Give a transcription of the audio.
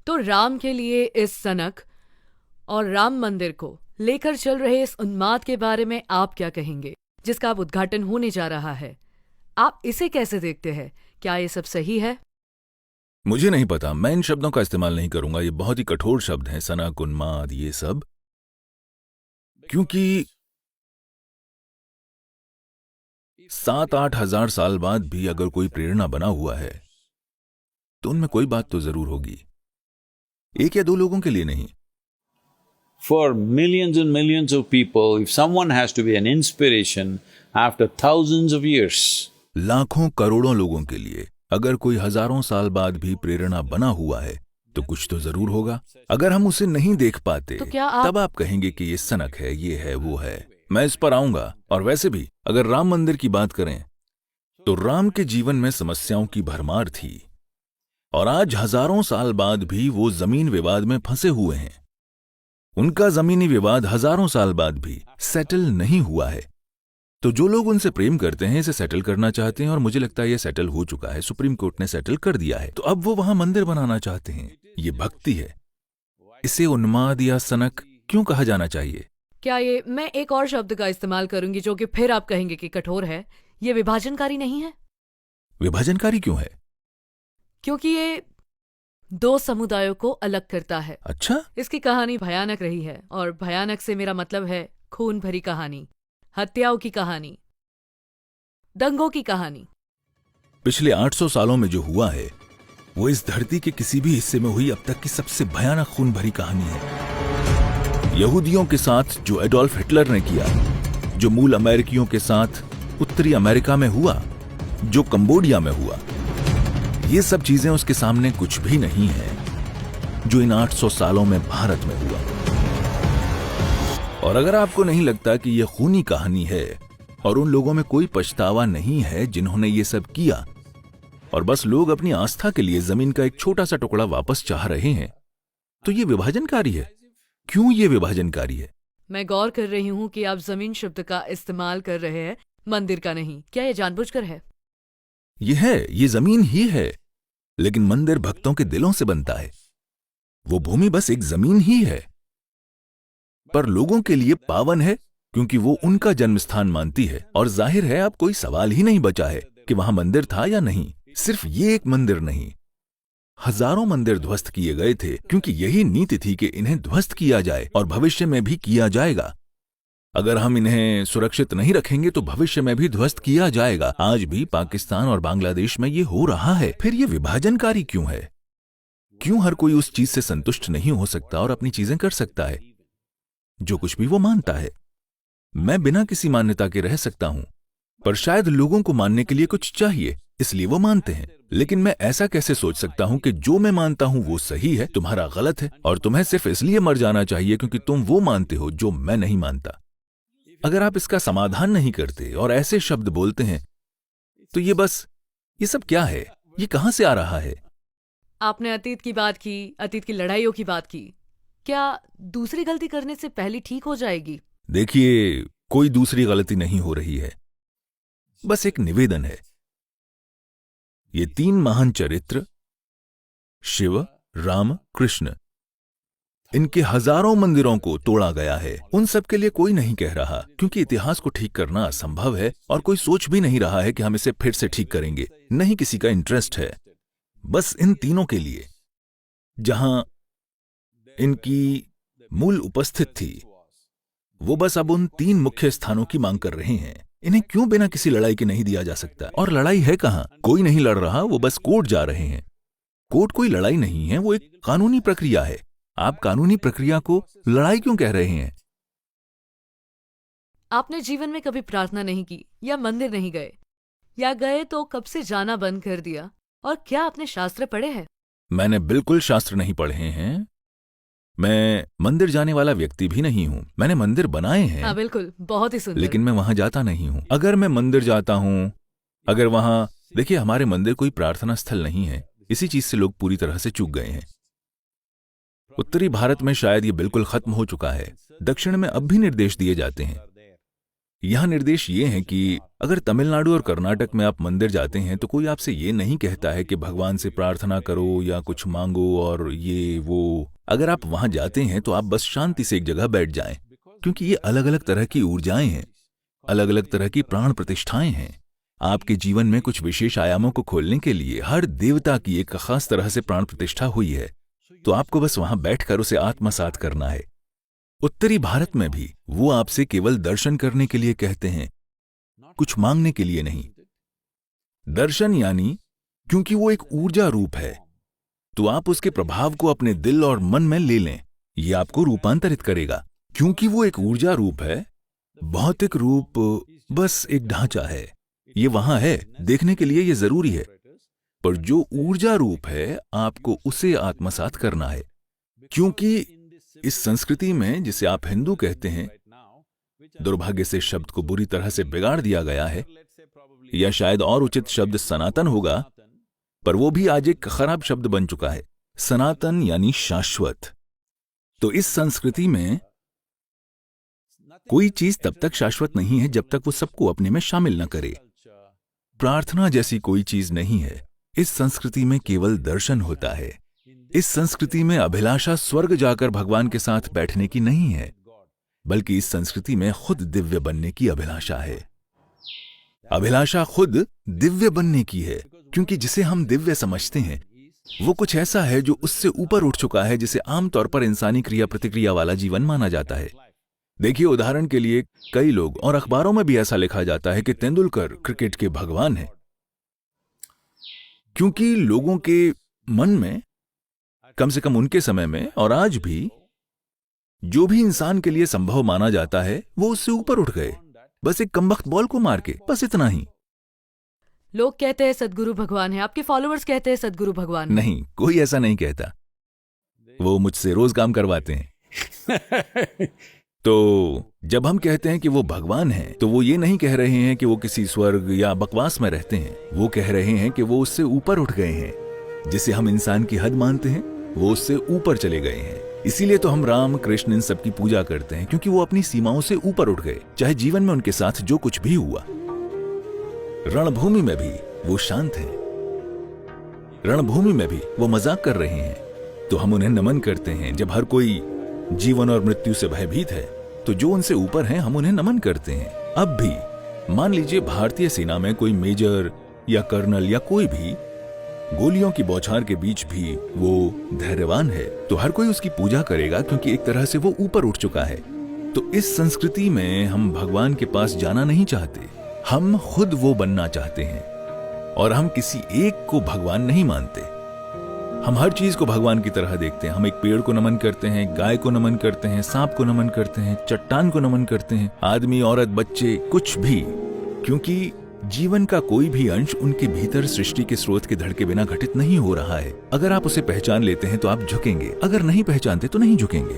तो राम के लिए इस सनक और राम मंदिर को लेकर चल रहे इस उन्माद के बारे में आप क्या कहेंगे, जिसका अब उद्घाटन होने जा रहा है? आप इसे कैसे देखते हैं? क्या ये सब सही है? मुझे नहीं पता, मैं इन शब्दों का इस्तेमाल नहीं करूंगा। ये बहुत ही कठोर शब्द हैं, सनक, उन्माद, ये सब, क्योंकि 7-8 हजार साल बाद भी अगर कोई प्रेरणा बना हुआ है तो उनमें कोई बात तो जरूर होगी। एक या दो लोगों के लिए नहीं। For millions and millions of people, if someone has to be an inspiration after thousands of years, लाखों करोड़ों लोगों के लिए अगर कोई हजारों साल बाद भी प्रेरणा बना हुआ है तो कुछ तो जरूर होगा। अगर हम उसे नहीं देख पाते तो क्या आप तब आप कहेंगे कि ये सनक है, ये है, वो है। मैं इस पर आऊंगा। और वैसे भी अगर राम मंदिर की बात करें तो राम के जीवन में समस्याओं की भरमार थी और आज हजारों साल बाद भी वो जमीन विवाद में फंसे हुए हैं। उनका जमीनी विवाद हजारों साल बाद भी सेटल नहीं हुआ है। तो जो लोग उनसे प्रेम करते हैं इसे सेटल करना चाहते हैं और मुझे लगता है ये सेटल हो चुका है। सुप्रीम कोर्ट ने सेटल कर दिया है, तो अब वो वहां मंदिर बनाना चाहते हैं। ये भक्ति है। इसे उन्माद या सनक क्यों कहा जाना चाहिए? क्या ये, मैं एक और शब्द का इस्तेमाल करूंगी जो कि फिर आप कहेंगे कि कठोर है, ये विभाजनकारी नहीं है? विभाजनकारी क्यों है? क्योंकि ये दो समुदायों को अलग करता है। अच्छा, इसकी कहानी भयानक रही है, और भयानक से मेरा मतलब है खून भरी कहानी, हत्याओं की कहानी, दंगों की कहानी। पिछले 800 सालों में जो हुआ है वो इस धरती के किसी भी हिस्से में हुई अब तक की सबसे भयानक खून भरी कहानी है। यहूदियों के साथ जो एडोल्फ हिटलर ने किया, जो मूल अमेरिकियों के साथ उत्तरी अमेरिका में हुआ, जो कंबोडिया में हुआ, ये सब चीजें उसके सामने कुछ भी नहीं है जो इन 800 सालों में भारत में हुआ। और अगर आपको नहीं लगता कि यह खूनी कहानी है और उन लोगों में कोई पछतावा नहीं है जिन्होंने ये सब किया और बस लोग अपनी आस्था के लिए जमीन का एक छोटा सा टुकड़ा वापस चाह रहे हैं, तो ये विभाजनकारी है। क्यों ये विभाजनकारी है? मैं गौर कर रही हूं कि आप जमीन शब्द का इस्तेमाल कर रहे हैं, मंदिर का नहीं। क्या ये जानबूझकर है? ये जमीन ही है, लेकिन मंदिर भक्तों के दिलों से बनता है। वो भूमि बस एक जमीन ही है, पर लोगों के लिए पावन है क्योंकि वो उनका जन्म स्थान मानती है। और जाहिर है अब कोई सवाल ही नहीं बचा है कि वहां मंदिर था या नहीं। सिर्फ ये एक मंदिर नहीं, हजारों मंदिर ध्वस्त किए गए थे क्योंकि यही नीति थी कि इन्हें ध्वस्त किया जाए और भविष्य में भी किया जाएगा। अगर हम इन्हें सुरक्षित नहीं रखेंगे तो भविष्य में भी ध्वस्त किया जाएगा। आज भी पाकिस्तान और बांग्लादेश में ये हो रहा है। फिर ये विभाजनकारी क्यों है? क्यों हर कोई उस चीज से संतुष्ट नहीं हो सकता और अपनी चीजें कर सकता है जो कुछ भी वो मानता है? मैं बिना किसी मान्यता के रह सकता हूं, पर शायद लोगों को मानने के लिए कुछ चाहिए, इसलिए वो मानते हैं। लेकिन मैं ऐसा कैसे सोच सकता हूं कि जो मैं मानता हूं वो सही है, तुम्हारा गलत है, और तुम्हें सिर्फ इसलिए मर जाना चाहिए क्योंकि तुम वो मानते हो जो मैं नहीं मानता? अगर आप इसका समाधान नहीं करते और ऐसे शब्द बोलते हैं तो ये सब क्या है? ये कहां से आ रहा है? आपने अतीत की बात की, अतीत की लड़ाइयों की बात की। क्या दूसरी गलती करने से पहली ठीक हो जाएगी? देखिए, कोई दूसरी गलती नहीं हो रही है, बस एक निवेदन है। ये 3 महान चरित्र, शिव, राम, कृष्ण, इनके हजारों मंदिरों को तोड़ा गया है। उन सब के लिए कोई नहीं कह रहा क्योंकि इतिहास को ठीक करना असंभव है और कोई सोच भी नहीं रहा है कि हम इसे फिर से ठीक करेंगे। नहीं किसी का इंटरेस्ट है। बस इन तीनों के लिए जहां इनकी मूल उपस्थित थी, वो बस अब उन 3 मुख्य स्थानों की मांग कर रहे हैं। इन्हें क्यों बिना किसी लड़ाई के नहीं दिया जा सकता? और लड़ाई है कहां? कोई नहीं लड़ रहा, वो बस कोर्ट जा रहे हैं। कोर्ट कोई लड़ाई नहीं है, वो एक कानूनी प्रक्रिया है। आप कानूनी प्रक्रिया को लड़ाई क्यों कह रहे हैं? आपने जीवन में कभी प्रार्थना नहीं की या मंदिर नहीं गए, या गए तो कब से जाना बंद कर दिया? और क्या आपने शास्त्र पढ़े हैं? मैंने बिल्कुल शास्त्र नहीं पढ़े हैं। मैं मंदिर जाने वाला व्यक्ति भी नहीं हूं। मैंने मंदिर बनाए हैं। हाँ बिल्कुल, बहुत ही सुंदर। लेकिन मैं वहां जाता नहीं हूं। अगर मैं मंदिर जाता हूं, अगर वहां, देखिए, हमारे मंदिर कोई प्रार्थना स्थल नहीं है। इसी चीज से लोग पूरी तरह से चूक गए हैं। उत्तरी भारत में शायद ये बिल्कुल खत्म हो चुका है। दक्षिण में अब भी निर्देश दिए जाते हैं यहां निर्देश ये है कि अगर तमिलनाडु और कर्नाटक में आप मंदिर जाते हैं तो कोई आपसे ये नहीं कहता है कि भगवान से प्रार्थना करो या कुछ मांगो और ये वो। अगर आप वहां जाते हैं तो आप बस शांति से एक जगह बैठ जाएं, क्योंकि ये अलग अलग तरह की ऊर्जाएं हैं, अलग अलग तरह की प्राण प्रतिष्ठाएं हैं। आपके जीवन में कुछ विशेष आयामों को खोलने के लिए हर देवता की एक खास तरह से प्राण प्रतिष्ठा हुई है, तो आपको बस वहां बैठकर उसे आत्मसात करना है। उत्तरी भारत में भी वो आपसे केवल दर्शन करने के लिए कहते हैं, कुछ मांगने के लिए नहीं। दर्शन यानी क्योंकि वो एक ऊर्जा रूप है, तो आप उसके प्रभाव को अपने दिल और मन में ले लें। ये आपको रूपांतरित करेगा। क्योंकि वो एक ऊर्जा रूप है, भौतिक रूप बस एक ढांचा है। ये वहां है, देखने के लिए ये जरूरी है, पर जो ऊर्जा रूप है आपको उसे आत्मसात करना है। क्योंकि इस संस्कृति में, जिसे आप हिंदू कहते हैं, दुर्भाग्य से शब्द को बुरी तरह से बिगाड़ दिया गया है, या शायद और उचित शब्द सनातन होगा, पर वो भी आज एक खराब शब्द बन चुका है। सनातन यानी शाश्वत। तो इस संस्कृति में कोई चीज तब तक शाश्वत नहीं है जब तक वो सबको अपने में शामिल न करे। प्रार्थना जैसी कोई चीज नहीं है। इस संस्कृति में केवल दर्शन होता है। इस संस्कृति में अभिलाषा स्वर्ग जाकर भगवान के साथ बैठने की नहीं है, बल्कि इस संस्कृति में खुद दिव्य बनने की अभिलाषा है। अभिलाषा खुद दिव्य बनने की है, क्योंकि जिसे हम दिव्य समझते हैं वो कुछ ऐसा है जो उससे ऊपर उठ चुका है, जिसे आमतौर पर इंसानी क्रिया प्रतिक्रिया वाला जीवन माना जाता है। देखिए, उदाहरण के लिए कई लोग, और अखबारों में भी ऐसा लिखा जाता है कि तेंदुलकर क्रिकेट के भगवान हैं, क्योंकि लोगों के मन में, कम से कम उनके समय में और आज भी, जो भी इंसान के लिए संभव माना जाता है वो उससे ऊपर उठ गए, बस एक कमबख्त बॉल को मार के, बस इतना ही। लोग कहते हैं सद्गुरु भगवान है, आपके फॉलोअर्स कहते हैं सद्गुरु भगवान है। नहीं, कोई ऐसा नहीं कहता। वो मुझसे रोज काम करवाते हैं। तो जब हम कहते हैं कि वो भगवान हैं, तो वो ये नहीं कह रहे हैं कि वो किसी स्वर्ग या बकवास में रहते हैं। वो कह रहे हैं कि वो उससे ऊपर उठ गए हैं। जिसे हम इंसान की हद मानते हैं, वो उससे ऊपर चले गए हैं। इसीलिए तो हम राम, कृष्ण, इन सब की पूजा करते हैं, क्योंकि वो अपनी सीमाओं से ऊपर उठ गए। चाहे जीवन में उनके साथ जो कुछ भी हुआ, रणभूमि में भी वो शांत हैं। रणभूमि में भी वो मजाक कर रहे हैं, तो हम उन्हें नमन करते हैं। जब हर कोई जीवन और मृत्यु से भयभीत है, तो जो उनसे ऊपर हैं, हम उन्हें नमन करते हैं। अब भी मान लीजिए भारतीय सेना में कोई मेजर या कर्नल या कोई भी, गोलियों की बौछार के बीच भी वो धैर्यवान है, तो हर कोई उसकी पूजा करेगा, क्योंकि एक तरह से वो ऊपर उठ चुका है। तो इस संस्कृति में हम भगवान के पास जाना नहीं चाहते, हम खुद वो बनना चाहते हैं। और हम किसी एक को भगवान नहीं मानते। हम हर चीज को भगवान की तरह देखते हैं। हम एक पेड़ को नमन करते हैं, गाय को नमन करते हैं, सांप को नमन करते हैं, चट्टान को नमन करते हैं, आदमी, औरत, बच्चे, कुछ भी, क्योंकि जीवन का कोई भी अंश उनके भीतर सृष्टि के स्रोत के धड़ के बिना घटित नहीं हो रहा है। अगर आप उसे पहचान लेते हैं तो आप झुकेंगे, अगर नहीं पहचानते तो नहीं झुकेंगे।